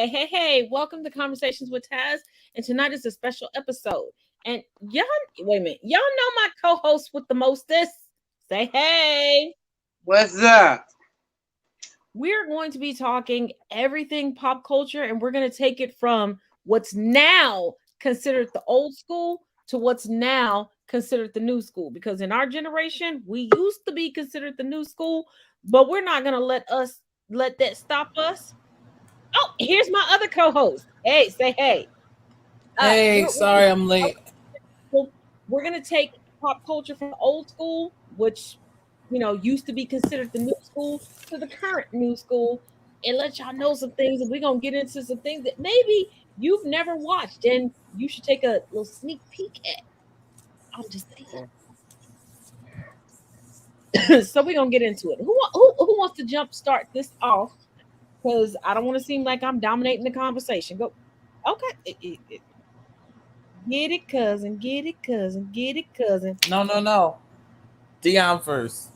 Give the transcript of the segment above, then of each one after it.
Hey, welcome to Conversations with Taz. And tonight is a special episode. And y'all, wait a minute, y'all know my co host with the mostest? Say hey. What's up? We're going to be talking everything pop culture, and we're going to take it from what's now considered the old school to what's now considered the new school. Because in our generation, we used to be considered the new school, but we're not going to let that stop us. Oh, here's my other co-host. Hey, say hey. Hey, sorry I'm late. We're gonna take pop culture from the old school, which used to be considered the new school, to the current new school, and let y'all know some things. And we're gonna get into some things that maybe you've never watched, and you should take a little sneak peek at. I'm just saying. So we're gonna get into it. Who wants to jump start this off? Because I don't want to seem like I'm dominating the conversation. Go. Okay. Get it, cousin. Get it, cousin. Get it, cousin. No. Dion first.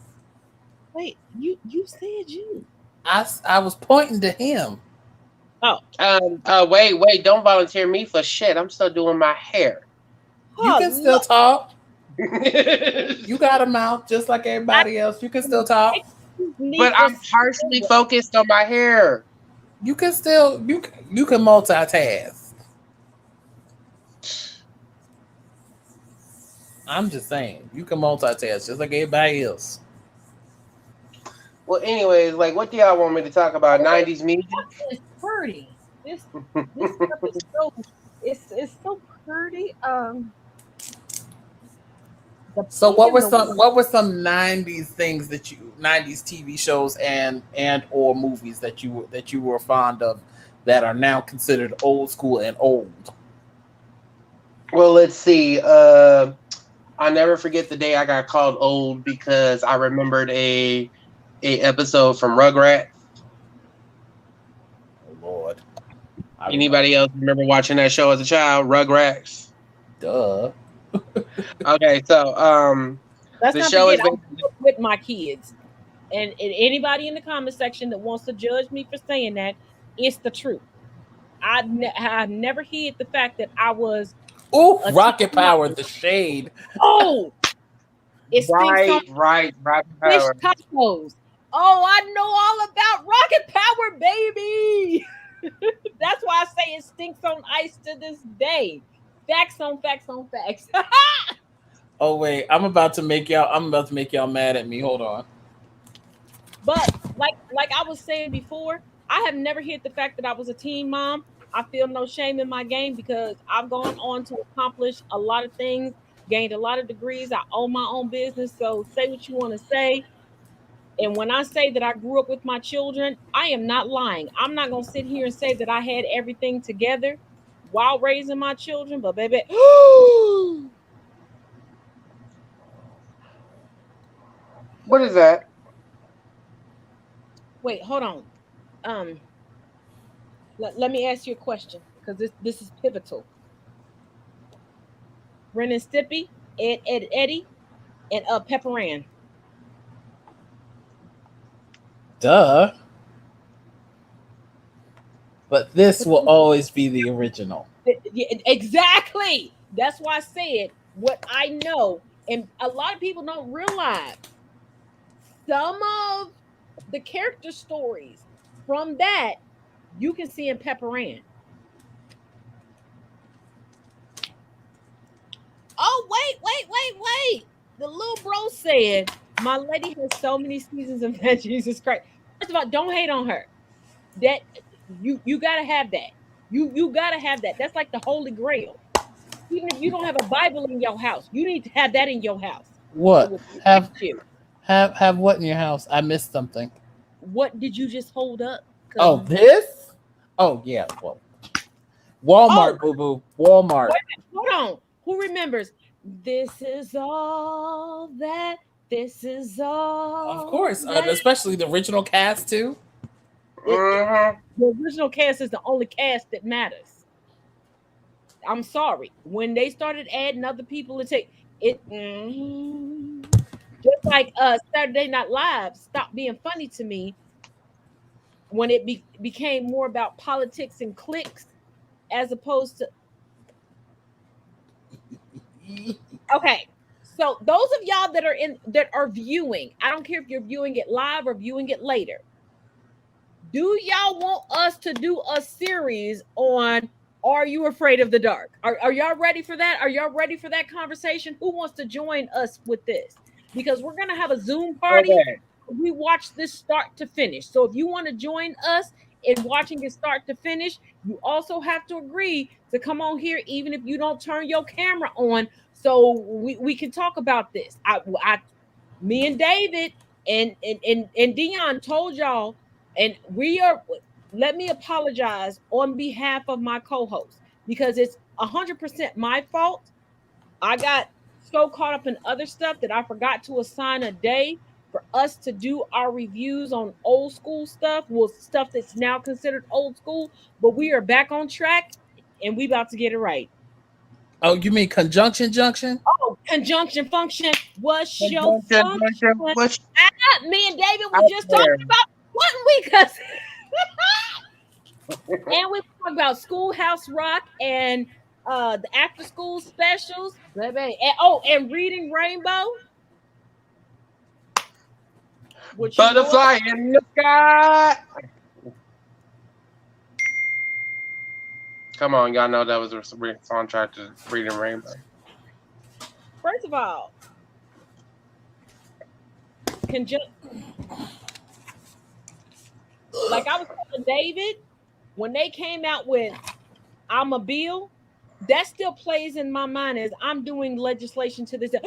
Wait, you said you. I was pointing to him. Oh. Wait! Don't volunteer me for shit. I'm still doing my hair. You can still talk. You got a mouth just like everybody else. You can still talk. But I'm partially focused on my hair. You can still you can multitask. I'm just saying, you can multitask just like everybody else. Well, anyways, like, what do y'all want me to talk about? 90s music? It's pretty. This stuff is so pretty. So what were some 90s things that 90s TV shows and or movies that you were fond of that are now considered old school and old? Well, let's see. I'll never forget the day I got called old because I remembered a episode from Rugrats. Oh Lord! Anybody else remember watching that show as a child? Rugrats. Duh. Okay, so that's the not show is with my kids, and anybody in the comment section that wants to judge me for saying that, it's the truth. I never hid the fact that I was. Oh, Rocket Power, the shade. Oh, it's right. Rocket fish Power. tacos. Oh, I know all about Rocket Power, baby. That's why I say it stinks on ice to this day. Facts on facts on facts. Oh wait, I'm about to make y'all mad at me. Hold on. But like I was saying before, I have never hid the fact that I was a teen mom. I feel no shame in my game because I've gone on to accomplish a lot of things, gained a lot of degrees. I own my own business. So say what you want to say. And when I say that I grew up with my children, I am not lying. I'm not going to sit here and say that I had everything together while raising my children, but baby, what is that? Wait, hold on. Let me ask you a question because this is pivotal. Ren and Stippy, Eddie, and Pepperan. Duh. But this will always be the original. Exactly. That's why I said what I know. And a lot of people don't realize some of the character stories from that you can see in Pepperan. Oh, wait. The little bro said, my lady has so many seasons of that. Jesus Christ. First of all, don't hate on her. That you gotta have that. You gotta have that. That's like the holy grail. Even if you don't have a Bible in your house, you need to have that in your house. What? Have what in your house? I missed something. What did you just hold up? Oh, this? Oh yeah. Well, Walmart, boo. Walmart. Hold on. Who remembers? This is all that. This is all. Of course, especially the original cast too. The original cast is the only cast that matters. I'm sorry. When they started adding other people to take it, just like Saturday Night Live stopped being funny to me when it became more about politics and cliques as opposed to. Okay, so those of y'all that are viewing, I don't care if you're viewing it live or viewing it later. Do y'all want us to do a series on Are You Afraid of the Dark? Are y'all ready for that? Are y'all ready for that conversation? Who wants to join us with this? Because we're gonna have a Zoom party. Okay. We watch this start to finish. So if you want to join us in watching it start to finish, you also have to agree to come on here, even if you don't turn your camera on, so we can talk about this. Me and David and Dion told y'all, and we are. Let me apologize on behalf of my co-host because it's 100% my fault. I got so caught up in other stuff that I forgot to assign a day for us to do our reviews on old school stuff, well, stuff that's now considered old school, but we are back on track and we about to get it right. Oh, you mean conjunction junction? Oh, conjunction function. What's your function? What's Me and David out were just there? talking about one week. And we talked about Schoolhouse Rock and the after school specials, baby. And Reading Rainbow. Which you know Butterfly in the sky. Come on, y'all know that was a soundtrack to Reading Rainbow. First of all, like I was telling David, when they came out with I'm a Bill, that still plays in my mind as I'm doing legislation to this day.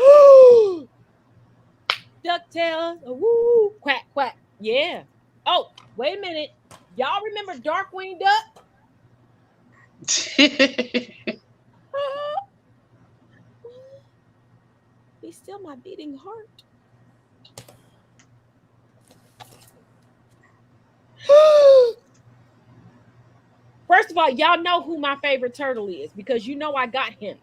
DuckTales, woo, quack, quack. Yeah. Oh, wait a minute. Y'all remember Darkwing Duck? He's still my beating heart. First of all, y'all know who my favorite turtle is because you know I got him.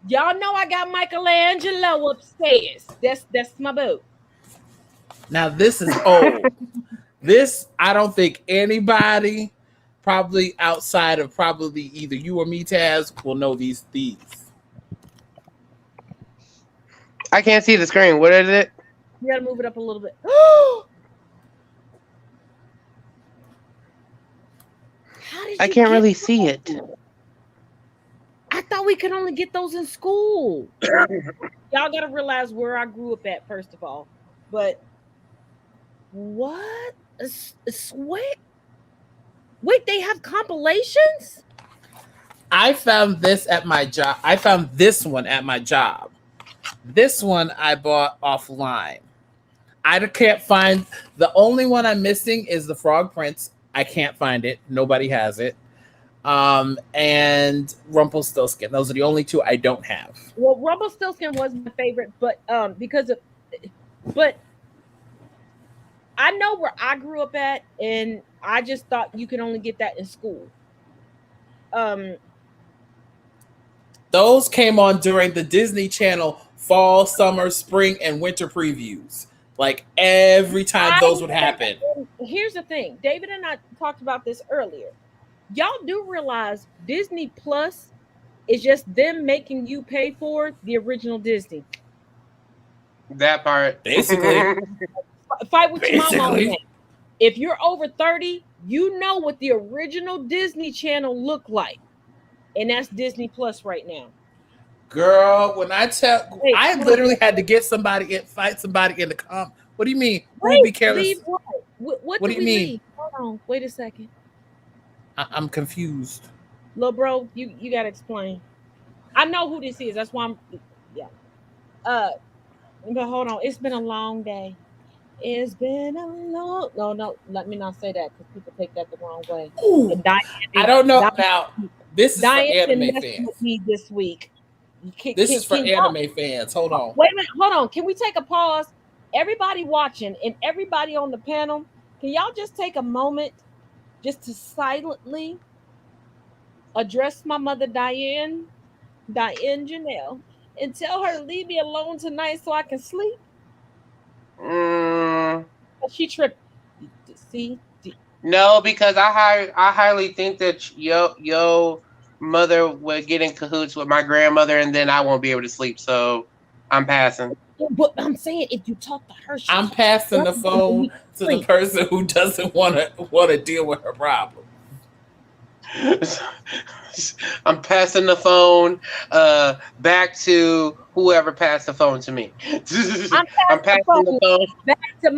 Y'all know I got Michelangelo upstairs. That's my boo. Now this is old. This, I don't think anybody, probably outside of probably either you or me, Taz, will know these. I can't see the screen. What is it? You gotta move it up a little bit. I can't really see it. I thought we could only get those in school. Y'all gotta realize where I grew up at, first of all. But what? Sweat? Wait, they have compilations? I found this at my job. I found this one at my job. This one I bought offline. I can't find, the only one I'm missing is the Frog Prince. I can't find it. Nobody has it. And Rumpelstiltskin. Those are the only two I don't have. Well, Rumpelstiltskin was my favorite, but I know where I grew up at, and I just thought you could only get that in school. Those came on during the Disney Channel fall, summer, spring, and winter previews. Like every time those would happen. Here's the thing. David and I talked about this earlier. Y'all do realize Disney Plus is just them making you pay for the original Disney. That part. Basically. Fight with your mama on that. If you're over 30, you know what the original Disney Channel looked like. And that's Disney Plus right now. Girl, when I tell, I literally had to get somebody, fight somebody in the What do you mean? Wait, be careless. What do you mean? Leave? Hold on, wait a second. I'm confused. Little bro, you gotta explain. I know who this is. That's why I'm. Yeah. But hold on. It's been a long day. It's been a long. No. Let me not say that because people take that the wrong way. I don't know. Now this is for anime fans. This week. This is for anime fans. Hold on. Wait a minute. Hold on. Can we take a pause? Everybody watching and everybody on the panel, can y'all just take a moment just to silently address my mother, Diane Janelle, and tell her to leave me alone tonight so I can sleep? Because She tripped. See? No, because I highly think that yo mother would get in cahoots with my grandmother, and then I won't be able to sleep. So I'm passing. But I'm saying if you talk to her, I'm passing the phone to the person who doesn't want to deal with her problem. I'm passing the phone back to whoever passed the phone to me. I'm passing the phone back to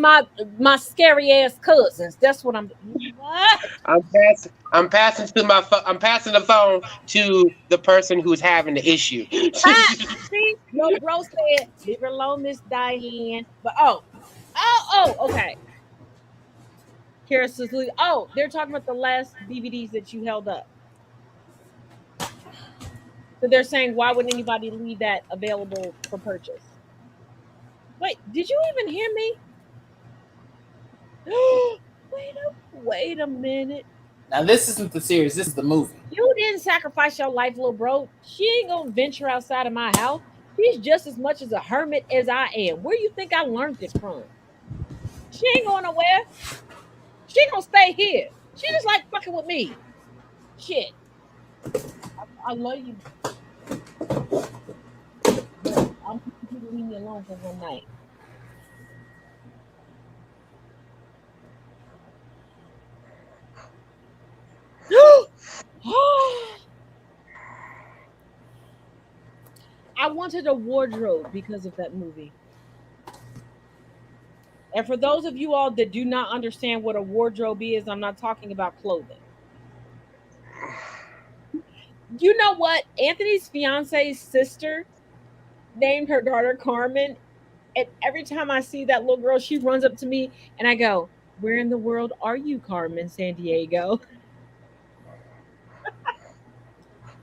my scary ass cousins. That's what I'm. What? I'm passing the phone to the person who's having the issue. See, no, bro said, "Leave her alone, Miss Diane." But okay. Kara says, "Oh, they're talking about the last DVDs that you held up." So they're saying, why would anybody leave that available for purchase? Wait, did you even hear me? Wait a minute. Now this isn't the series. This is the movie. You didn't sacrifice your life, little bro. She ain't gonna venture outside of my house. She's just as much as a hermit as I am. Where you think I learned this from? She ain't going nowhere. She gonna stay here. She just like fucking with me. Shit. I love you. But I'm gonna leave me alone for one night. I wanted a wardrobe because of that movie. And for those of you all that do not understand what a wardrobe is, I'm not talking about clothing. You know what? Anthony's fiance's sister named her daughter Carmen. And every time I see that little girl, she runs up to me and I go, "Where in the world are you, Carmen Sandiego?"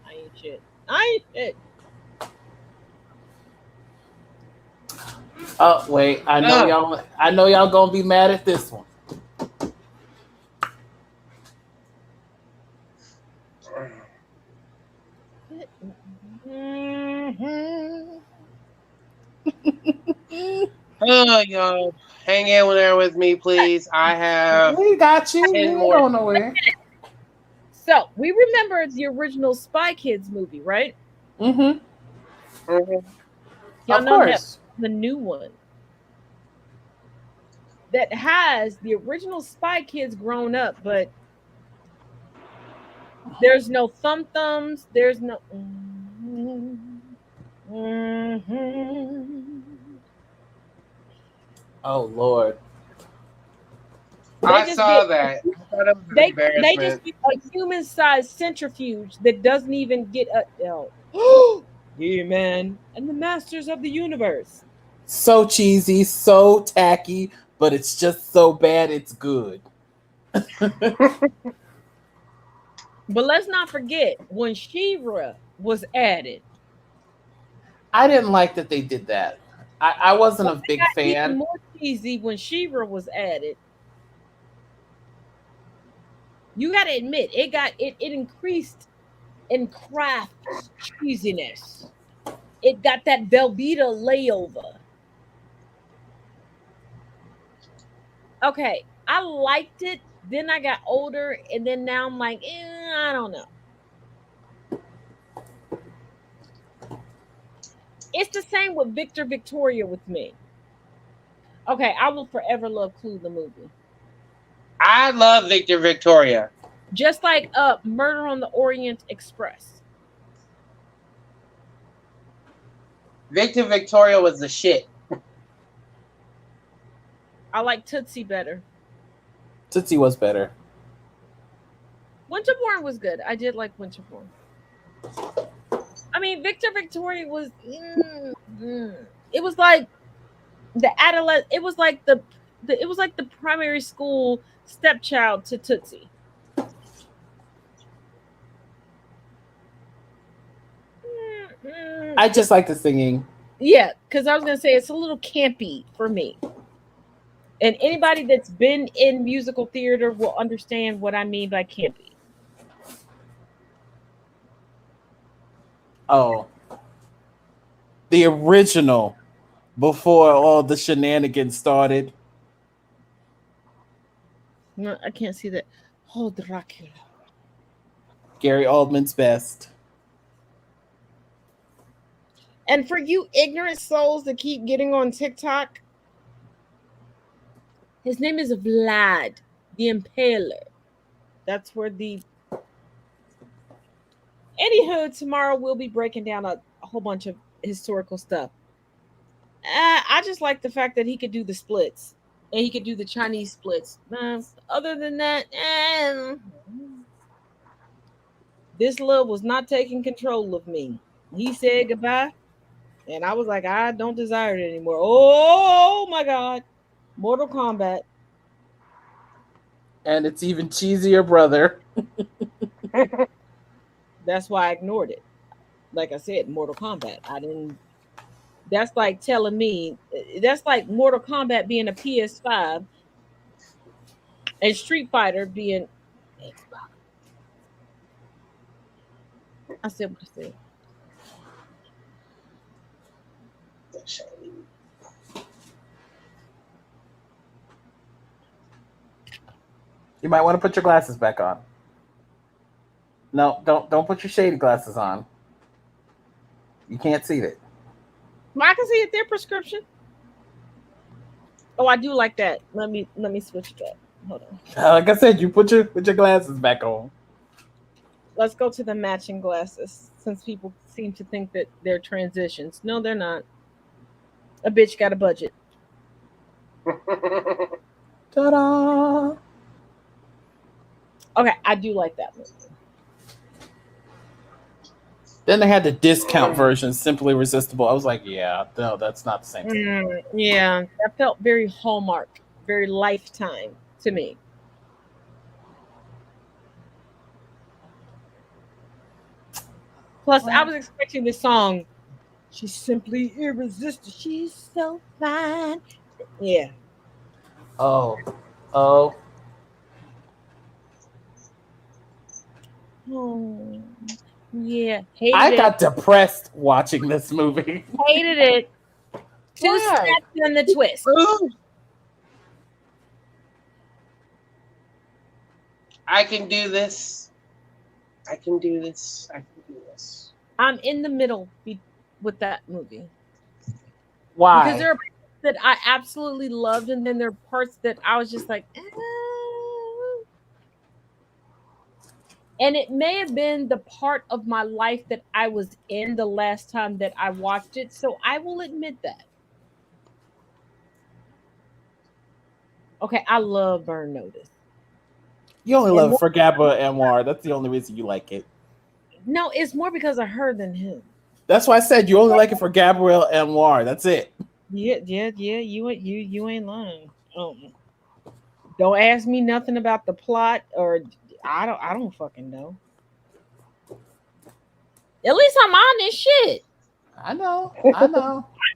I ain't shit. Oh wait, I know y'all gonna be mad at this one. Oh, y'all, hang in there with me, please. We got you. We ain't going nowhere. So we remember the original Spy Kids movie, right? Mm-hmm. Y'all know that the new one that has the original Spy Kids grown up, but there's no thumbs. There's no. Oh Lord! I saw that. They just get a human-sized centrifuge that doesn't even get a. Yeah, man, and the Masters of the Universe. So cheesy, so tacky, but it's just so bad it's good. But let's not forget when She-Ra was added. I didn't like that they did that. I wasn't a big fan. Even more cheesy when She-Ra was added. You got to admit, it increased in craft cheesiness. It got that Velveeta layover. Okay, I liked it. Then I got older, and then now I'm like, I don't know. It's the same with Victor Victoria with me. Okay, I will forever love Clue the movie. I love Victor Victoria. Just like Murder on the Orient Express. Victor Victoria was the shit. I like Tootsie better. Tootsie was better. Winterborn was good. I did like Winterborn. I mean, Victor Victoria was. It was like the adolescent. It was like the primary school stepchild to Tootsie. I just like the singing. Yeah, because I was gonna say it's a little campy for me. And anybody that's been in musical theater will understand what I mean by campy. Oh. The original, before all the shenanigans started. No, I can't see that. Oh, Dracula. Gary Oldman's best. And for you ignorant souls that keep getting on TikTok, his name is Vlad the Impaler. That's where the. Anywho, tomorrow we'll be breaking down a whole bunch of historical stuff. I just like the fact that he could do the splits and he could do the Chinese splits. Other than that, this love was not taking control of me. He said goodbye, and I was like, I don't desire it anymore. Oh my God. Mortal Kombat. And it's even cheesier, brother. That's why I ignored it. Like I said, Mortal Kombat. I didn't. That's like telling me. That's like Mortal Kombat being a PS5 and Street Fighter being Xbox. I said what I said. You might want to put your glasses back on. No, don't put your shady glasses on. You can't see it. Well, I can see it. Their prescription. Oh, I do like that. Let me switch that. Hold on. Like I said, you put your glasses back on. Let's go to the matching glasses, since people seem to think that they're transitions. No, they're not. A bitch got a budget. Ta-da! Okay, I do like that movie. Then they had the discount version, Simply Irresistible. I was like, yeah, no, that's not the same thing. Yeah, that felt very Hallmark, very Lifetime to me. Plus, I was expecting this song. She's simply irresistible. She's so fine. Yeah. Oh. Oh. Yeah. I got depressed watching this movie. Hated it. Two snaps and the twist. I can do this. I can do this. I can do this. I'm in the middle with that movie. Why? Because there are parts that I absolutely loved, and then there are parts that I was just like, And it may have been the part of my life that I was in the last time that I watched it, so I will admit that. Okay, I love Burn Notice. You only love it for Gabba Anwar. That's the only reason you like it. No, it's more because of her than him. That's why I said you only like it for Gabrielle Anwar. That's it. Yeah. You ain't lying. Don't ask me nothing about the plot, or I don't fucking know. At least I'm on this shit. I know. I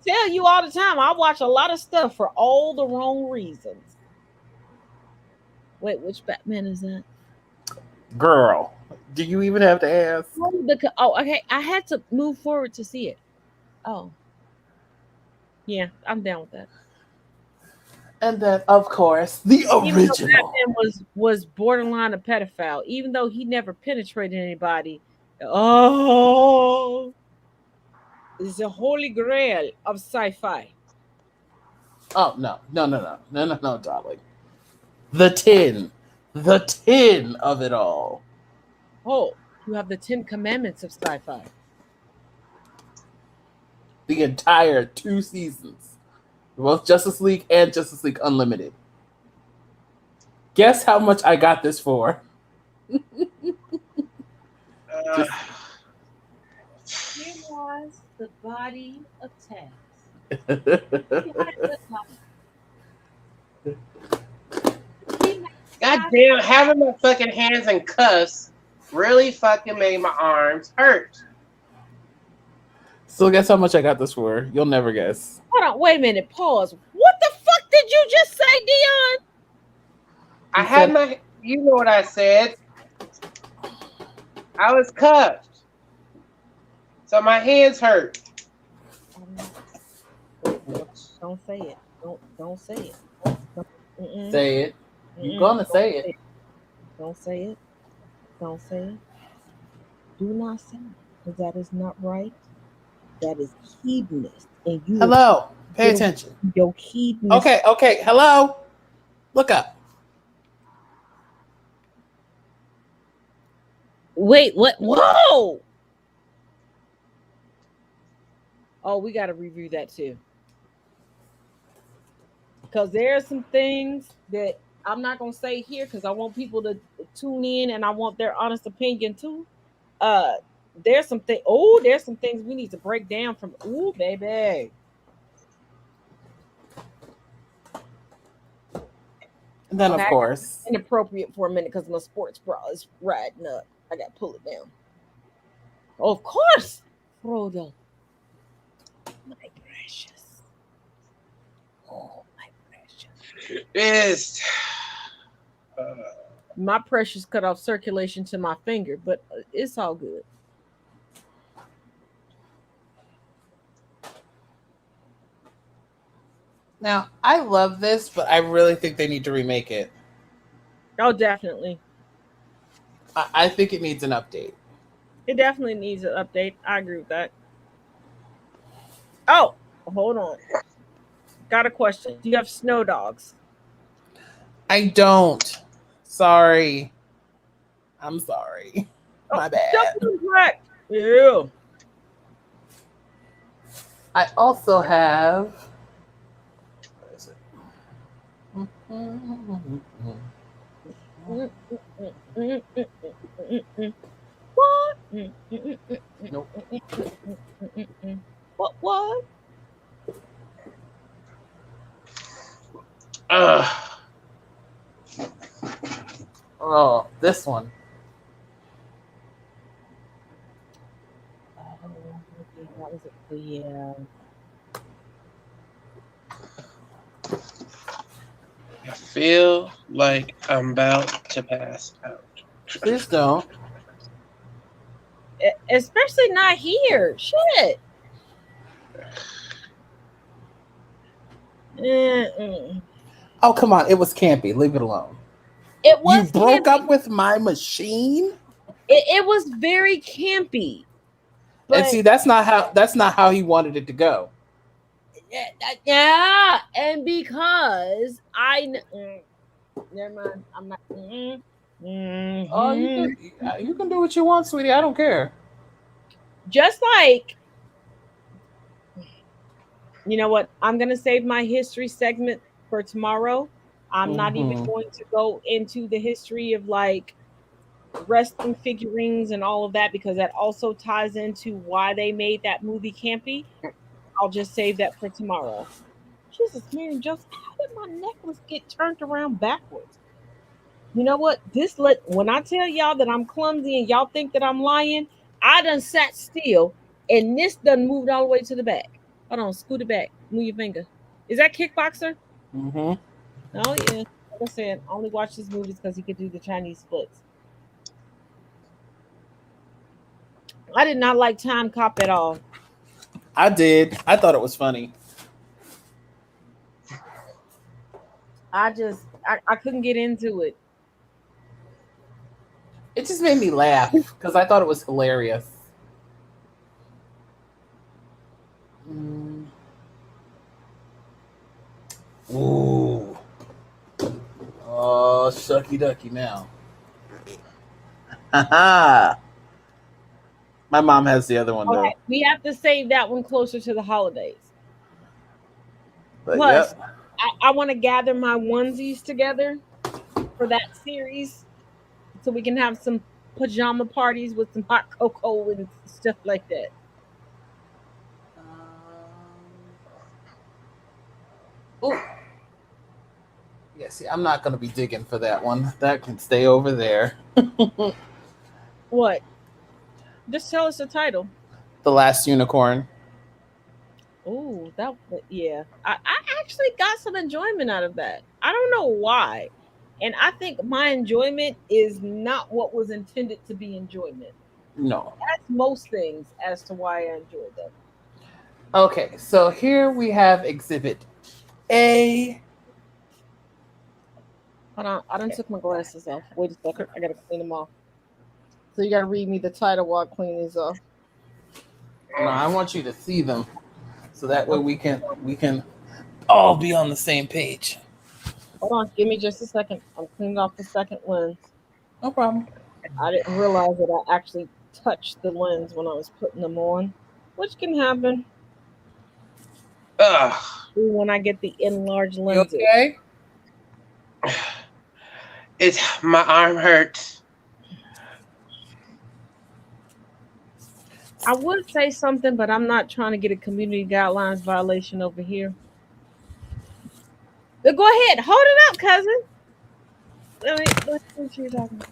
tell you all the time, I watch a lot of stuff for all the wrong reasons. Wait, which Batman is that? Girl, do you even have to ask? Oh, okay. I had to move forward to see it. Oh. Yeah, I'm down with that. And then, of course, the original. Batman was borderline a pedophile, even though he never penetrated anybody. Oh, it's the holy grail of sci-fi. Oh no, darling. The tin of it all. Oh, you have the 10 Commandments of sci-fi. The entire 2 seasons. Both Justice League and Justice League Unlimited. Guess how much I got this for? Here was the body of Taz. God damn, having my fucking hands in cuffs really fucking made my arms hurt. So guess how much I got this for? You'll never guess. Hold on, wait a minute, pause. What the fuck did you just say, Dion? I had my, you know what I said. I was cuffed. So my hands hurt. Don't say it. Don't say it. Say it. You're gonna say it. Don't say it. Don't say it. Do not say it. Because that is not right. That is hedonist. And you will Hello. Pay get attention. your hedonist. Okay. Hello. Look up. Wait, what? Whoa! Oh, we got to review that too. Because there are some things that I'm not going to say here because I want people to tune in and I want their honest opinion too. Uh, there's some things we need to break down from. Ooh, baby. And then, Okay, of course, inappropriate for a minute because my sports bra is riding up. I got to pull it down. Of course, Frodo. My precious. Oh, my precious. Yes. My precious cut off circulation to my finger, but it's all good. now I love this, but I really think they need to remake it. Oh, definitely. I think it needs an update. It definitely needs an update. I agree with that. Oh, hold on. Got a question. Do you have snow dogs? I don't. Sorry. I'm sorry. Oh, My bad. double correct. Ew. I also have. Where is it? What? Nope. What? Oh, this one. Oh, okay, that was it. Yeah. I feel like I'm about to pass out. Please don't. Especially not here. Shit. Oh, come on. It was campy. Leave it alone. It You was broke campy. up with my machine? It was very campy. And But see, that's not how he wanted it to go. yeah, and because never mind. I'm not. Oh, you can do what you want, sweetie. I don't care. Just like, you know what? I'm gonna save my history segment for tomorrow. I'm not even going to go into the history of like wrestling figurines and all of that because that also ties into why they made that movie campy. I'll just save that for tomorrow. Jesus, Mary Joseph, how did my necklace get turned around backwards? You know what? When I tell y'all that I'm clumsy and y'all think that I'm lying, I done sat still and this done moved all the way to the back. Hold on, scoot it back. Move your finger. Is that kickboxer? Mm-hmm. Oh yeah. Like I said, I only watch his movies because he could do the Chinese splits. I did not like Timecop at all. I did. I thought it was funny. I couldn't get into it. It just made me laugh because I thought it was hilarious. Ooh. Oh, shucky ducky now. Haha. My mom has the other one though. Okay, we have to save that one closer to the holidays. But Plus, yep. I want to gather my onesies together for that series so we can have some pajama parties with some hot cocoa and stuff like that. Oh. Yeah, see, I'm not going to be digging for that one. That can stay over there. What? Just tell us the title. The Last Unicorn. Oh, yeah. I actually got some enjoyment out of that. I don't know why. And I think my enjoyment is not what was intended to be enjoyment. No. That's most things as to why I enjoyed them. Okay, so here we have Exhibit A. Hold on, I done took my glasses off. Wait a second, I gotta clean them off. So you gotta read me the title while I clean these off. No, I want you to see them, so that way we can all be on the same page. Hold on, give me just a second. I'm cleaning off the second lens. No problem. I didn't realize that I actually touched the lens when I was putting them on, which can happen Ugh. when I get the enlarged You lenses. okay? It's my arm hurts. I would say something, but I'm not trying to get a community guidelines violation over here. But go ahead, hold it up, cousin. Let's see what you're talking about.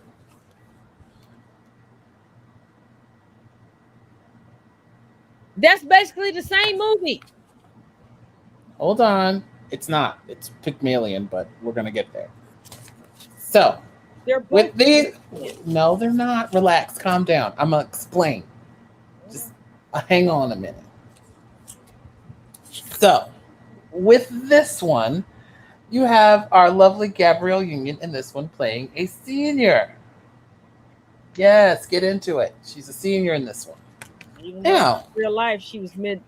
That's basically the same movie. Hold on. It's not. It's Pygmalion, but we're gonna get there. So They're both with these, no, they're not. Relax, calm down. I'm gonna explain. Just hang on a minute. So with this one, you have our lovely Gabrielle Union in this one playing a senior. Yes, get into it. She's a senior in this one. Even though Now, in real life she was mid.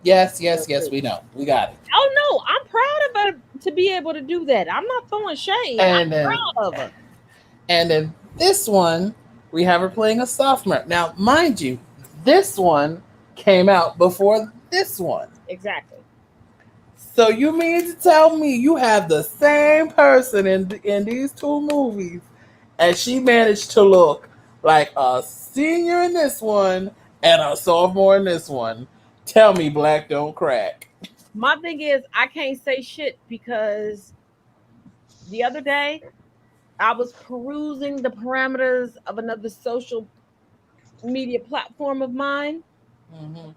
yes, we know. We got it. Oh no, I'm proud of her to be able to do that. I'm not throwing shade. And I'm proud of her. And in this one, we have her playing a sophomore. Now, mind you, this one came out before this one. Exactly. So you mean to tell me you have the same person in these two movies, and she managed to look like a senior in this one and a sophomore in this one? Tell me black don't crack. My thing is, I can't say shit because the other day I was perusing the parameters of another social media platform of mine. Mm-hmm.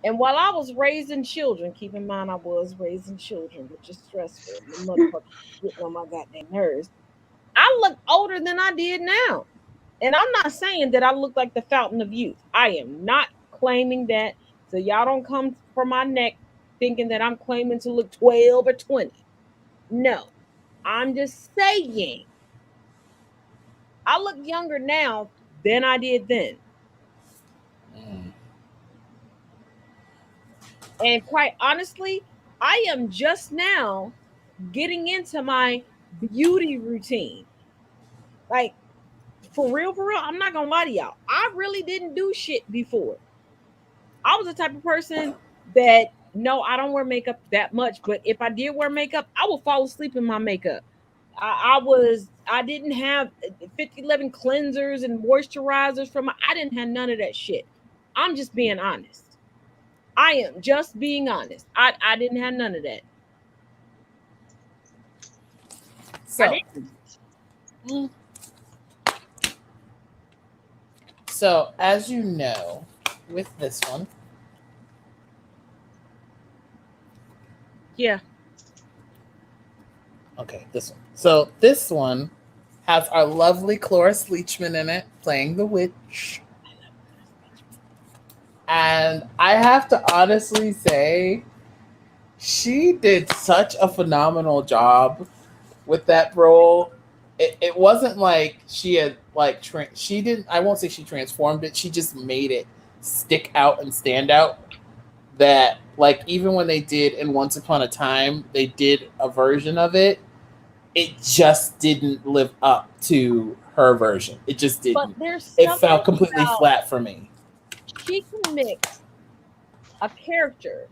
And while I was raising children, keep in mind I was raising children, which is stressful. The motherfucker getting on my goddamn nerves. I look older than I did now. And I'm not saying that I look like the fountain of youth. I am not claiming that. So y'all don't come for my neck thinking that I'm claiming to look 12 or 20. No. I'm just saying I look younger now than I did then. Mm. And quite honestly, I am just now getting into my beauty routine. Like, for real, I'm not gonna lie to y'all. I really didn't do shit before. I was the type of person that no, I don't wear makeup that much, but if I did wear makeup, I would fall asleep in my makeup. I didn't have 5011 cleansers and moisturizers from I didn't have none of that shit. I'm just being honest. I am just being honest. I didn't have none of that. So, I didn't. mm. So as you know, with this one, Yeah. okay, this one. So this one has our lovely Cloris Leachman in it playing the witch. And I have to honestly say, she did such a phenomenal job with that role. It wasn't like she had like she didn't. I won't say she transformed it. She just made it stick out and stand out. That like even when they did in Once Upon a Time, they did a version of it. It just didn't live up to her version. It just But didn't. there's It something felt completely about flat for me. she can mix a character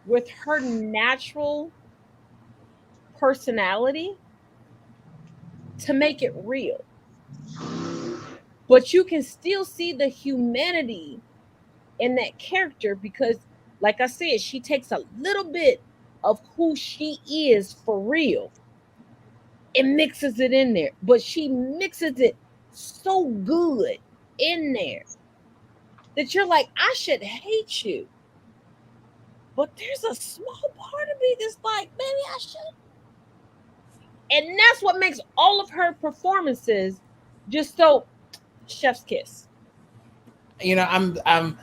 with her natural personality to make it real. But you can still see the humanity in that character because, like I said, she takes a little bit of who she is for real and mixes it in there. But she mixes it so good in there that you're like, I should hate you. But there's a small part of me that's like, maybe I should. And that's what makes all of her performances just so chef's kiss. You know, I'm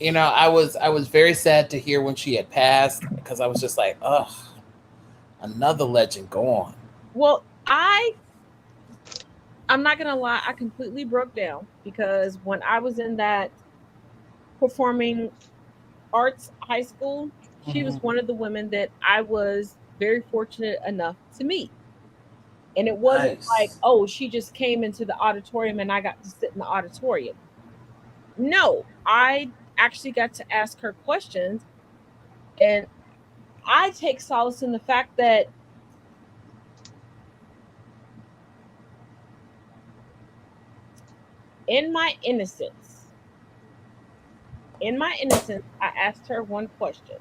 I was very sad to hear when she had passed because I was just like, ugh, another legend gone. Well, I'm not gonna lie, I completely broke down because when I was in that performing arts high school, she was Mhm. one of the women that I was very fortunate enough to meet. And it wasn't like, Nice. oh, she just came into the auditorium and I got to sit in the auditorium. No, I actually got to ask her questions. And I take solace in the fact that in my innocence, I asked her one question.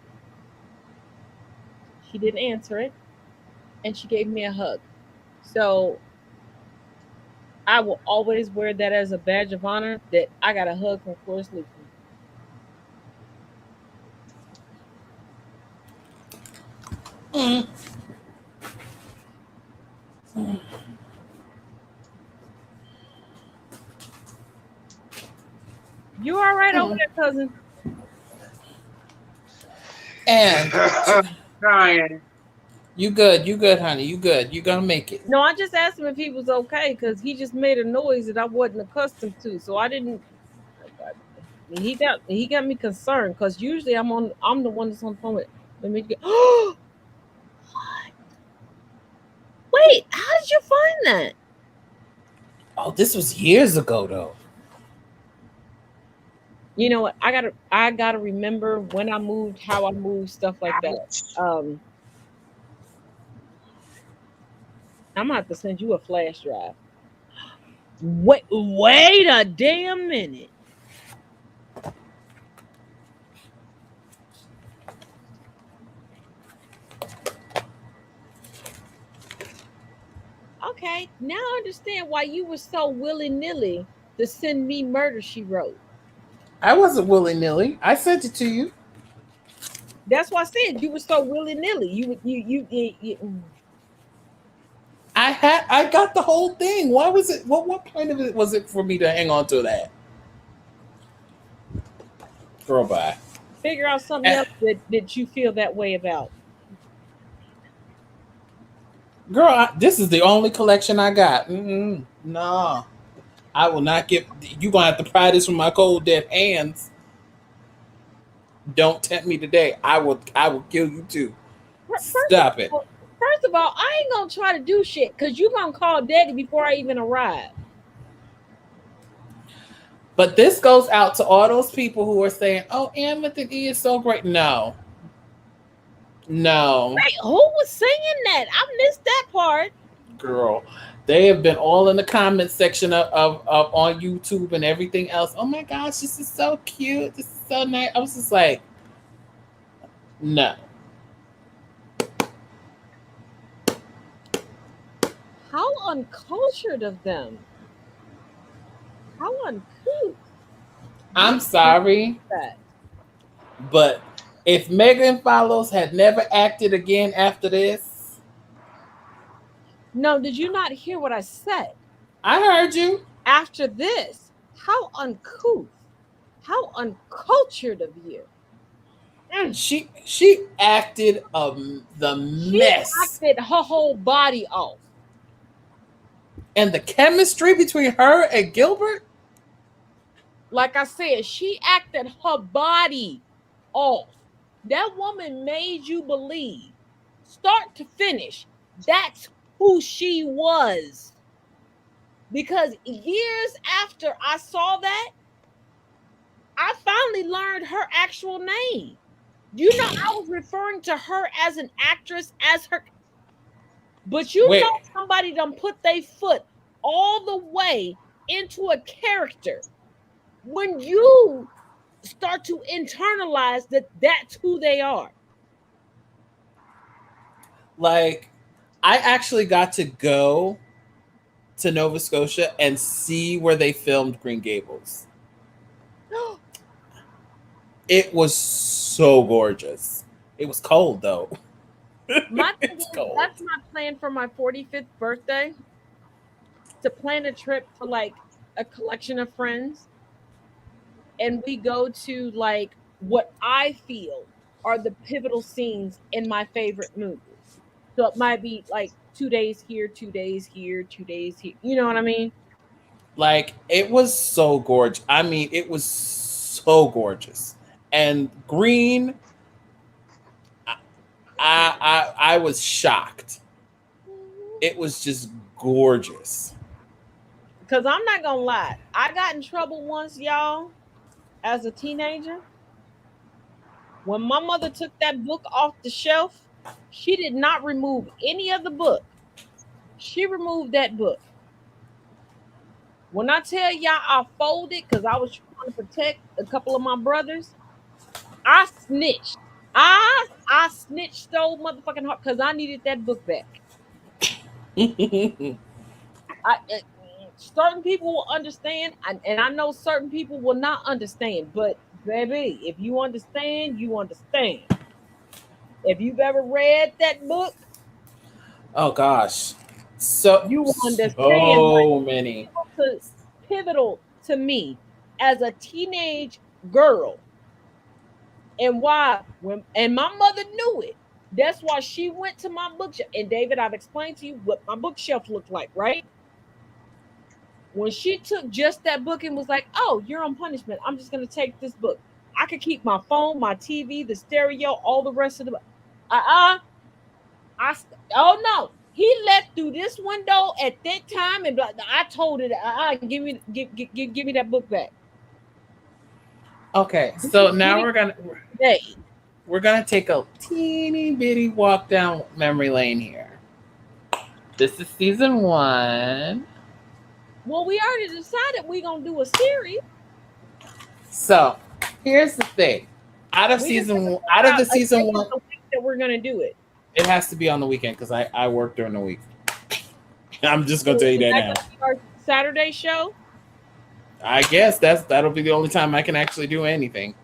She didn't answer it, and she gave me a hug. So I will always wear that as a badge of honor that I got a hug from Cloris Leachman. Mm. You all right over Mm. there, cousin? And Ryan. you good, honey. You good. You gonna make it. No, I just asked him if he was okay because he just made a noise that I wasn't accustomed to. So I didn't. He got me concerned because usually I'm the one that's on the phone with. Let me get. Oh, wait! How did you find that? Oh, this was years ago though. You know what? I gotta remember when I moved, how I moved, stuff like that. Um, I'm gonna have to send you a flash drive. Wait a damn minute. Okay, now I understand why you were so willy nilly to send me Murder She Wrote. I wasn't willy nilly. I sent it to you. That's why I said you were so willy nilly. I got the whole thing. Why was it? What point of it was it for me to hang on to that? Girl, bye. figure out something Eh, else that you feel that way about. Girl, this is the only collection I got. Nah, I will not get. You gonna have to pry this from my cold dead hands. Don't tempt me today. I will. I will kill you too. First of Stop it. all, I ain't gonna try to do shit because you gonna call daddy before I even arrive. But this goes out to all those people who are saying, "Oh, Amethy is so great." No, no, Wait, who was singing that? I missed that part. girl. They have been all in the comment section of on YouTube and everything else. Oh my gosh, this is so cute. This is so nice. I was just like, no. How uncultured of them. How uncouth. You I'm sorry, that. but if Megan Follows had never acted again after this, No, did you not hear what I said? I heard you. After this, how uncouth, how uncultured of you. Mm. She acted the She mess, acted her whole body off. and the chemistry between her and Gilbert. Like I said, she acted her body off. That woman made you believe, start to finish, that's who she was. Because years after I saw that, I finally learned her actual name. You know, I was referring to her as an actress, as her, but you know, Wait, somebody done put their foot all the way into a character. When you start to internalize that that's who they are. like I actually got to go to Nova Scotia and see where they filmed Green Gables. It was so gorgeous. It was cold though. My thing It's is, cold. that's my plan for my 45th birthday, to plan a trip to like a collection of friends and we go to like what I feel are the pivotal scenes in my favorite movies. So it might be like 2 days here, 2 days here, 2 days here. You know what I mean? Like it was so gorgeous. I mean, it was so gorgeous. And green, I was shocked. It was just gorgeous. Because I'm not gonna lie, I got in trouble once, y'all, as a teenager. When my mother took that book off the shelf, she did not remove any of the book. She removed that book. When I tell y'all I folded because I was trying to protect a couple of my brothers, I snitched. I snitched so motherfucking hard because I needed that book back. Certain people will understand, and I know certain people will not understand. But baby, if you understand, you understand. If you've ever read that book, Oh gosh, so you understand. so many. Pivotal to me as a teenage girl, and why and my mother knew it. That's why she went to my bookshelf. And David, I've explained to you what my bookshelf looked like, right? When she took just that book and was like, "Oh, you're on punishment. I'm just gonna take this book. I could keep my phone, my TV, the stereo, all the rest of the oh no." He left through this window at that time, and I told it, give me that book back. Okay, so now we're gonna take a teeny bitty walk down memory lane here. This is season 1. Well, we already decided we're gonna do a series. So here's the thing: out of the season 1, that we're gonna do it. It has to be on the weekend because I work during the week. I'm just gonna tell you that now. Our Saturday show. I guess that'll be the only time I can actually do anything.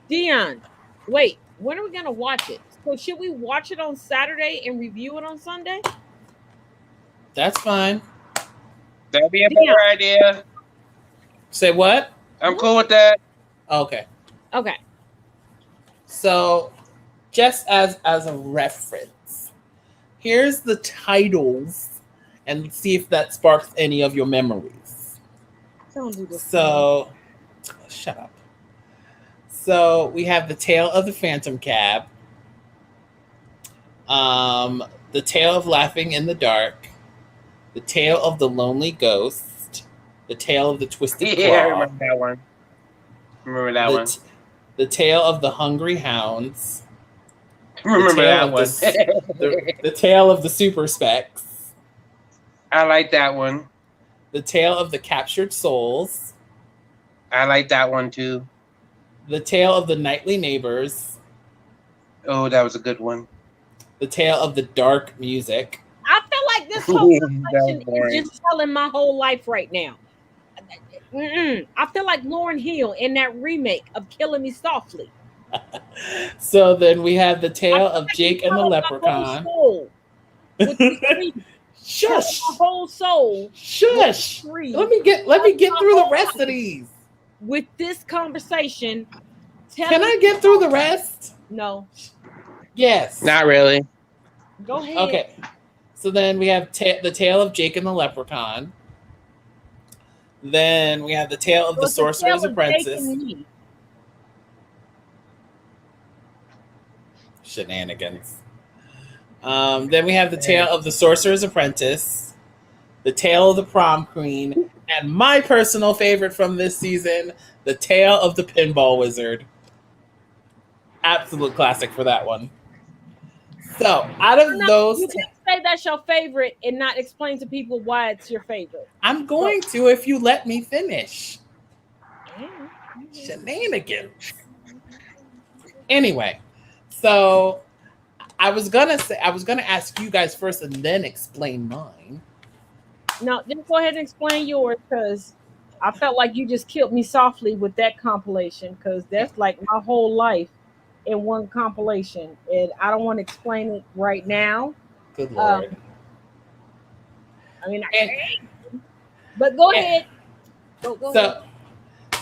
Dion, wait, when are we gonna watch it? So should we watch it on Saturday and review it on Sunday? That's fine. That'd be a better idea. Say what? I'm cool with that. Okay. Okay. So, just as a reference, here's the titles, and see if that sparks any of your memories. Don't do this. So, shut up. So we have The Tale of the Phantom Cab, The Tale of Laughing in the Dark, The Tale of the Lonely Ghost, The Tale of the Twisted Claw. Yeah, I remember that one. The Tale of the Hungry Hounds. Remember that one. The Tale of the Super Specs. I like that one. The Tale of the Captured Souls. I like that one too. The Tale of the Nightly Neighbors. Oh, that was a good one. The Tale of the Dark Music. I feel like this whole conversation is just telling my whole life right now. I feel like Lauryn Hill in that remake of Killing Me Softly. So then we have The Tale of Jake and the Leprechaun. Shush! My whole soul. Shush! Let me get through the rest of these. With this conversation, can I get through the rest? No. Yes. Not really. Go ahead. Okay. So then we have The Tale of Jake and the Leprechaun. Then we have The Tale of the Sorcerer's Apprentice. Shenanigans. Then we have The Tale of the Sorcerer's Apprentice, The Tale of the Prom Queen, and my personal favorite from this season, The Tale of the Pinball Wizard. Absolute classic for that one. So, out of those... You can't say that's your favorite and not explain to people why it's your favorite. I'm going to if you let me finish. Shenanigans. Anyway, so... I was gonna ask you guys first and then explain mine. No, just go ahead and explain yours because I felt like you just killed me softly with that compilation because that's like my whole life in one compilation, and I don't want to explain it right now. Good Lord. I mean, but go ahead. Go ahead.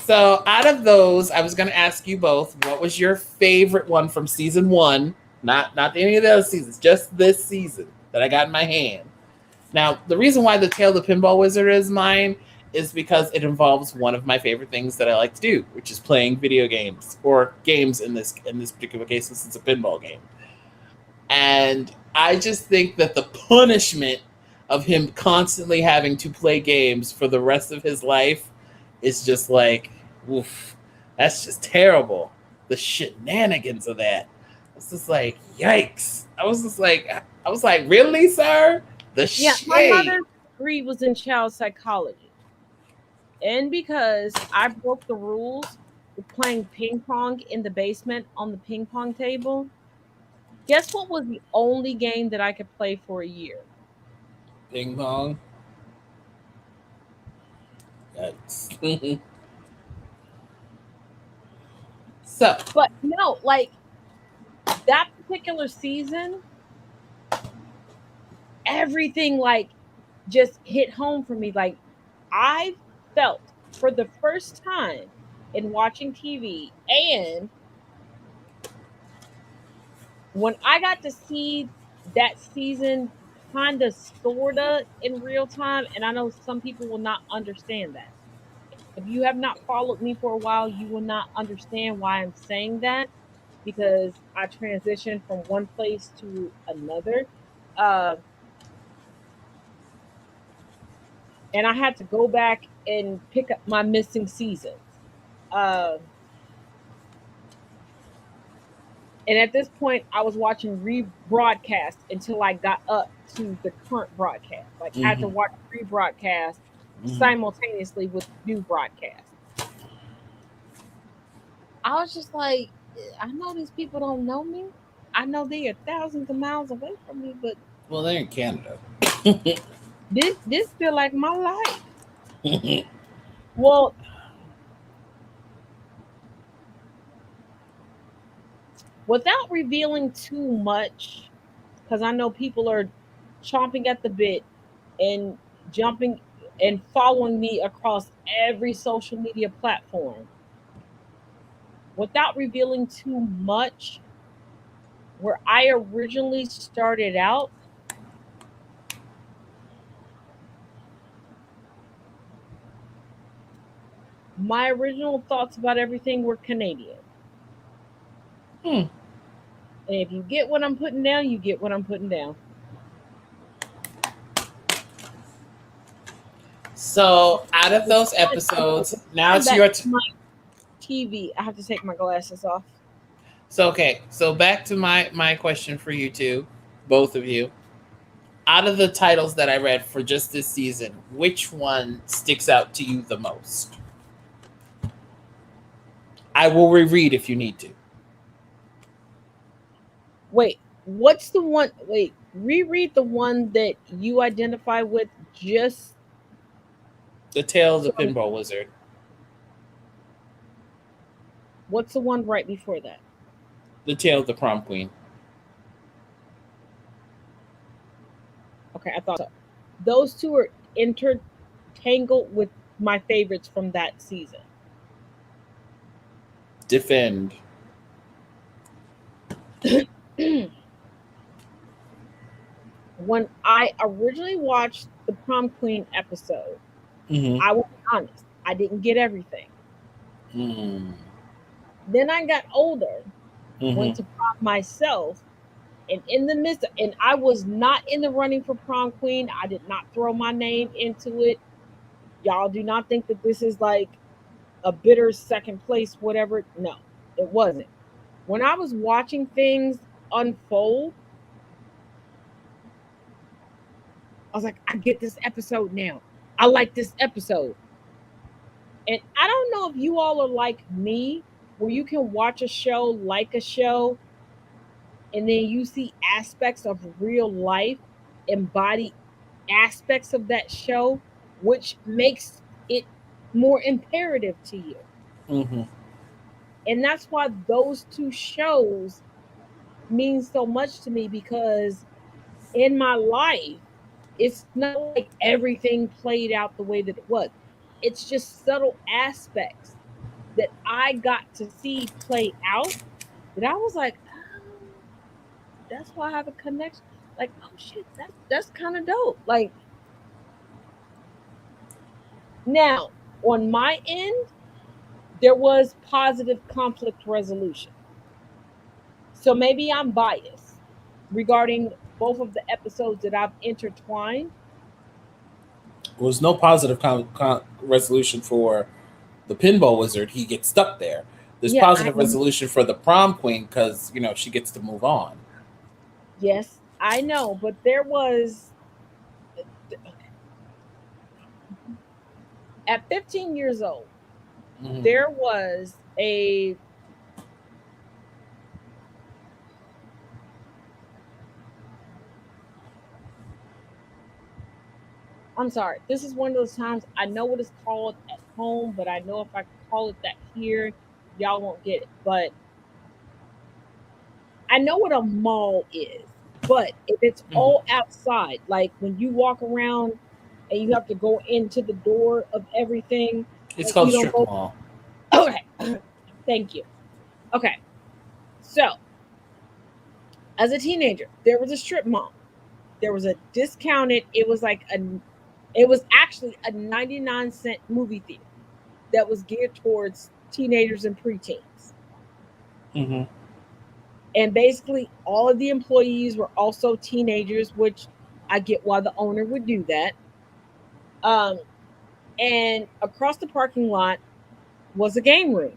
So out of those, I was going to ask you both, what was your favorite one from season 1? Not any of the other seasons, just this season that I got in my hand. Now, the reason why the Tale of the Pinball Wizard is mine is because it involves one of my favorite things that I like to do, which is playing video games, or games in this particular case, since it's a pinball game. And I just think that the punishment of him constantly having to play games for the rest of his life is just like, oof, that's just terrible. The shenanigans of that. It's just like, yikes. I was like, really, sir? The shade. My mother's degree was in child psychology. And because I broke the rules with playing ping pong in the basement on the ping pong table, guess what was the only game that I could play for a year? Ping pong. Yikes. So, but no, like that particular season, everything like just hit home for me. Like I felt for the first time in watching TV, and when I got to see that season kind of sorta in real time, and I know some people will not understand that. If you have not followed me for a while, you will not understand why I'm saying that, because I transitioned from one place to another. Uh, and I had to go back and pick up my missing seasons. Uh, and at this point, I was watching rebroadcast until I got up to the current broadcast. Like I had to watch rebroadcast simultaneously with new broadcast. I was just like, I know these people don't know me. I know they are thousands of miles away from me, but well, they're in Canada. this feel like my life. Well, without revealing too much, because I know people are chomping at the bit and jumping and following me across every social media platform. Without revealing too much, where I originally started out, my original thoughts about everything were Canadian. And if you get what I'm putting down, you get what I'm putting down. So, out of those episodes, now it's your TV. I have to take my glasses off. So, okay. So, back to my question for you two, both of you. Out of the titles that I read for just this season, which one sticks out to you the most? I will reread if you need to. Wait, what's the one? Wait, reread the one that you identify with. Just The Tale of the Pinball Wizard. What's the one right before that? The Tale of the Prom Queen. Okay, I thought so. Those two are intertangled with my favorites from that season. Defend. When I originally watched the Prom Queen episode, I will be honest, I didn't get everything. Then I got older, went to prom myself, and in the midst of, and I was not in the running for Prom Queen. I did not throw my name into it. Y'all do not think that this is like a bitter second place, whatever. No, it wasn't. When I was watching things unfold, I was like, I get this episode now. I like this episode. And I don't know if you all are like me, where you can watch a show, like a show, and then you see aspects of real life, embody aspects of that show, which makes it more imperative to you. And that's why those two shows mean so much to me, because in my life, it's not like everything played out the way that it was. It's just subtle aspects that I got to see play out that I was like, oh, that's why I have a connection. Like, oh shit, that's kind of dope. Like now on my end, there was positive conflict resolution. So maybe I'm biased regarding both of the episodes that I've intertwined. There was no positive resolution for the pinball wizard. He gets stuck there. There's Yeah, positive resolution for the prom queen because she gets to move on. yes, I know, but there was at 15 years old, Mm-hmm. there was a I'm sorry. This is one of those times I know what it's called at home, but I know if I call it that here, y'all won't get it. But I know what a mall is. But if it's Mm-hmm. all outside, like when you walk around and you have to go into the door of everything, It's like called you don't strip go. mall. Okay, thank you. Okay, so as a teenager, there was a strip mall. There was a discounted. It was actually a 99-cent movie theater that was geared towards teenagers and preteens. Mm-hmm. And basically, all of the employees were also teenagers, which I get why the owner would do that. Um, and across the parking lot was a game room.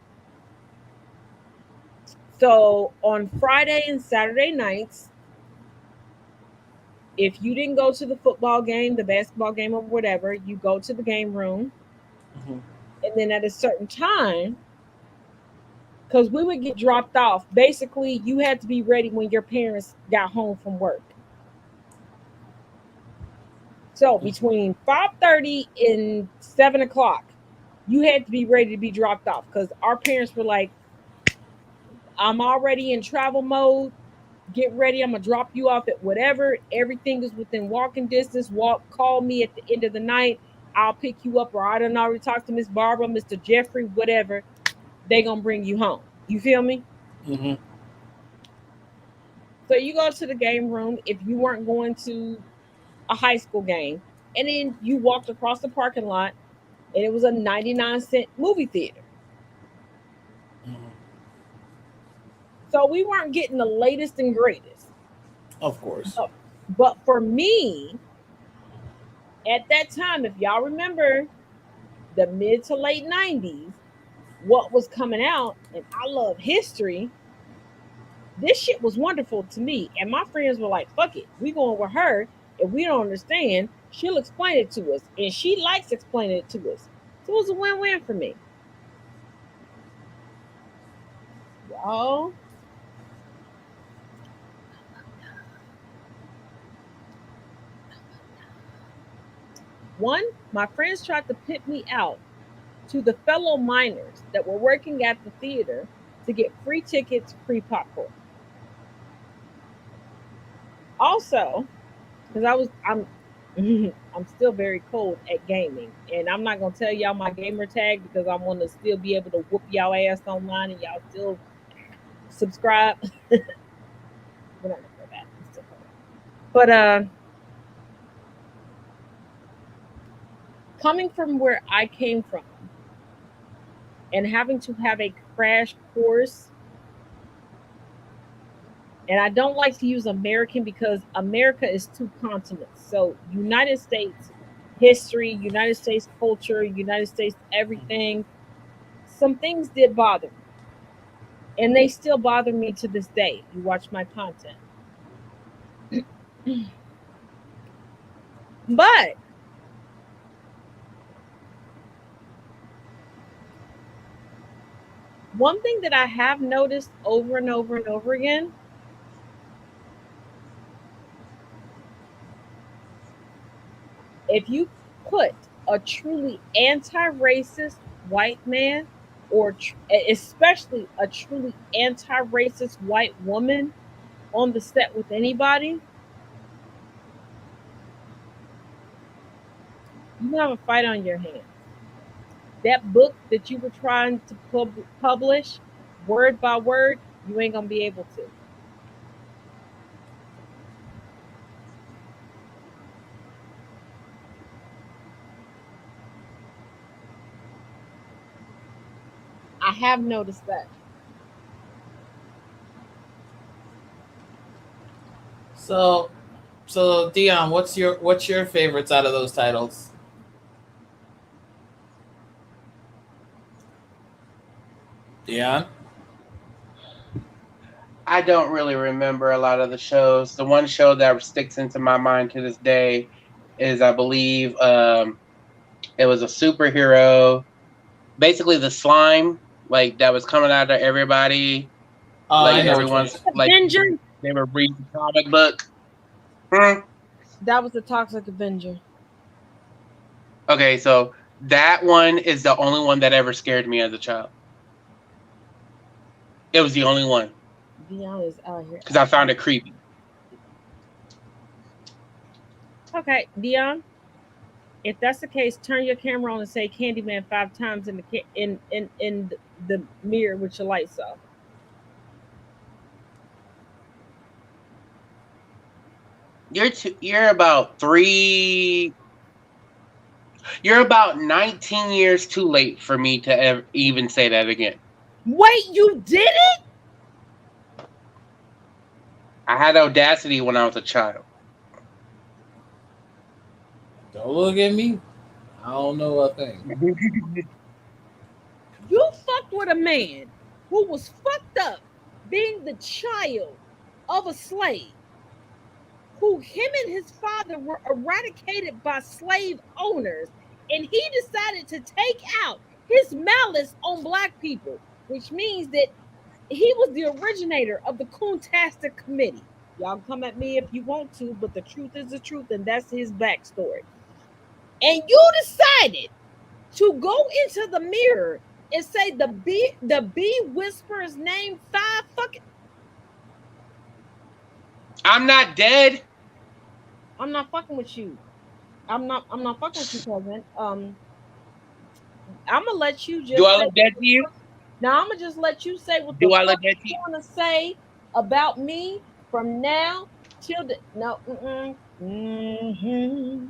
So on Friday and Saturday nights, if you didn't go to the football game, the basketball game, or whatever, you go to the game room. Mm-hmm. And then at a certain time, because we would get dropped off, basically, you had to be ready when your parents got home from work. So between 5:30 and 7 o'clock, you had to be ready to be dropped off because our parents were like, I'm already in travel mode. Get ready. I'm gonna drop you off at whatever. Everything is within walking distance. Call me at the end of the night. I'll pick you up, or I don't already talk to Miss Barbara, Mr. Jeffrey, whatever. They gonna bring you home. You feel me? Mm-hmm. So you go to the game room if you weren't going to a high school game, and then you walked across the parking lot, and it was a 99-cent movie theater. Mm-hmm. So we weren't getting the latest and greatest. Of course. But for me, at that time, if y'all remember the mid to late 90s, what was coming out, and I love history, this shit was wonderful to me. And my friends were like, fuck it, we going with her. If we don't understand, she'll explain it to us. And she likes explaining it to us. So it was a win-win for me. Y'all, one, my friends tried to pit me out to the fellow minors that were working at the theater to get free tickets, free popcorn. Also, because I'm still very cold at gaming, and I'm not gonna tell y'all my gamer tag because I want to still be able to whoop y'all ass online and y'all still subscribe. We're not gonna go back. I'm still cold. But coming from where I came from and having to have a crash course, and I don't like to use American because America is two continents. So United States history, United States culture, United States everything. Some things did bother me, and they still bother me to this day. If you watch my content, but one thing that I have noticed over and over and over again, if you put a truly anti-racist white man, or especially a truly anti-racist white woman on the set with anybody, you have a fight on your hands. that book that you were trying to publish word by word, you ain't gonna be able to. I have noticed that. So, so Dion, what's your favorites out of those titles? Dion. I don't really remember a lot of the shows. The one show that sticks into my mind to this day is, I believe, it was a superhero, basically the slime, like that was coming out of everybody, like I know what you mean. everyone's like Avenger. they were reading the comic book. Hmm. That was the Toxic Avenger. Okay, so that one is the only one that ever scared me as a child. It was the only one Dion is out here. because I found it creepy. Okay, Dion. If that's the case, turn your camera on and say Candyman 5 times in the in the mirror with your lights off. You're about three. You're about 19 years too late for me to even say that again. Wait, you did it? I had audacity when I was a child. Don't look at me. I don't know a thing. You fucked with a man who was fucked up being the child of a slave, who him and his father were eradicated by slave owners, and he decided to take out his malice on black people, which means that he was the originator of the Coontastic Committee. Y'all come at me if you want to, but the truth is the truth, and that's his backstory. And you decided to go into the mirror and say the bee whisperer's name 5 fucking. I'm not dead. I'm not fucking with you. I'm not fucking with you, cousin. I'm gonna let you Do just I say. look dead to you? Now I'm gonna just let you say what the Do I look fuck dead to you you? want to say about me from now till the no. Mm-hmm.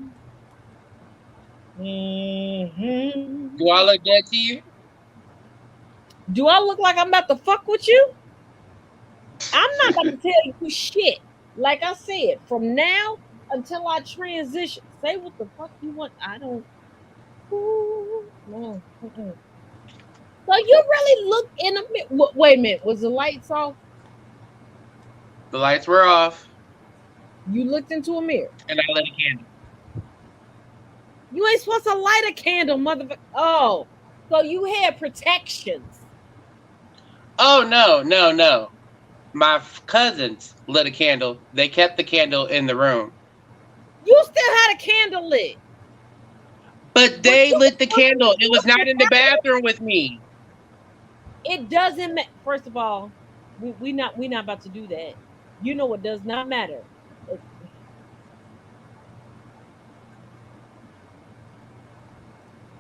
Do I Mm-hmm. look dead to you? Do I look like I'm about to fuck with you? I'm not about to tell you shit. Like I said, from now until I transition, say what the fuck you want. I don't. Ooh, no. Mm-mm. So you really look in a minute. Wait a minute. Was the lights off? The lights were off, You looked into a mirror. and I lit a candle. You ain't supposed to light a candle, motherfucker. Oh, so you had protections. Oh no! My cousins lit a candle. They kept the candle in the room, You still had a candle lit. but But they you lit the was candle. It was not looking in the at it. bathroom with me. It doesn't matter. First of all, we not about to do that. You know what does not matter. It,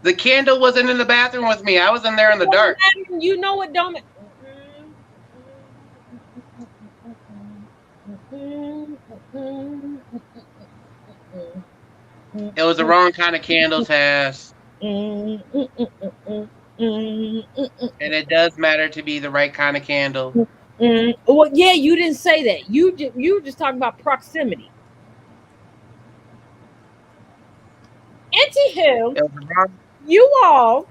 The candle wasn't in the bathroom with me. I was in there in the dark. you know what don't. It was the wrong kind of candle, Taz. And it does matter to be the right kind of candle. Well, yeah, you didn't say that. You were just talking about proximity. Anywho, It was the wrong. you all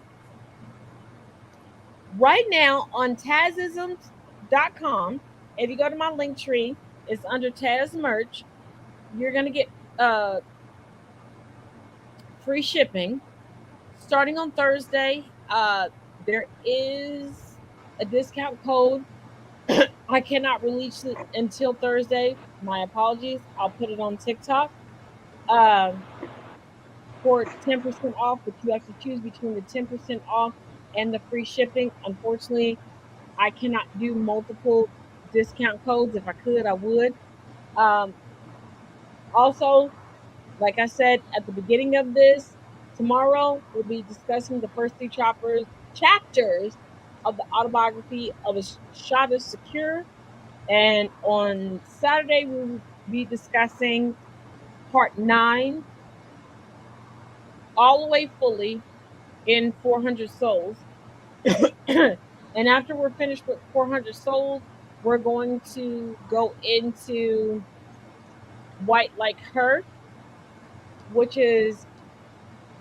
right now on Tazisms.com. If you go to my link tree, it's under Taz merch. You're gonna get free shipping starting on Thursday. There is a discount code. I cannot release it until Thursday. My apologies. I'll put it on TikTok um, for 10% off, but you have to choose between the 10% off and the free shipping. Unfortunately, I cannot do multiple discount codes. If I could, I would. Um, Also, like I said at the beginning of this, Tomorrow, we'll be discussing the first three chapters of the autobiography of a shot of secure. And on Saturday, we will be discussing part 9, all the way fully in 400 Souls. And after we're finished with 400 Souls, we're going to go into White Like Her, which is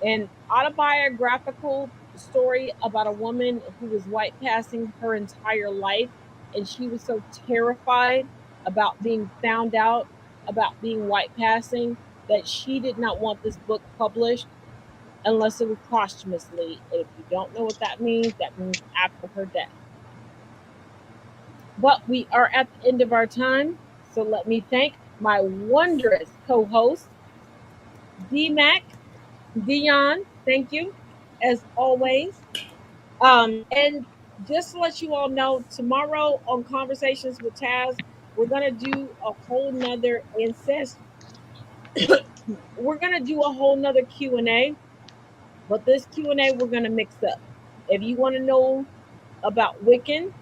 an autobiographical story about a woman who was white passing her entire life. And she was so terrified about being found out about being white passing that she did not want this book published unless it was posthumously. And if you don't know what that means after her death. But we are at the end of our time. So let me thank my wondrous co host, DMAC, Dion. Thank you, as always. And just to let you all know, tomorrow on Conversations with Taz, we're gonna do a whole nother incest. We're gonna do a whole nother Q&A, but this Q&A we're gonna mix up. If you want to know about Wiccan,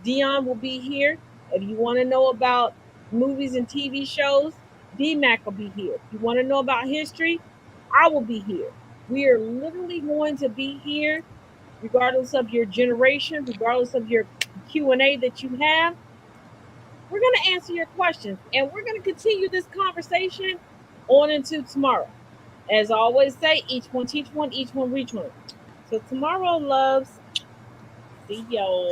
Dion will be here. If you want to know about movies and TV shows, DMAC will be here. If you want to know about history, I will be here. We are literally going to be here regardless of your generation, regardless of your Q&A that you have. We're going to answer your questions and we're going to continue this conversation on into tomorrow. As I always say, each one teach one, each one reach one. So tomorrow, loves, see y'all.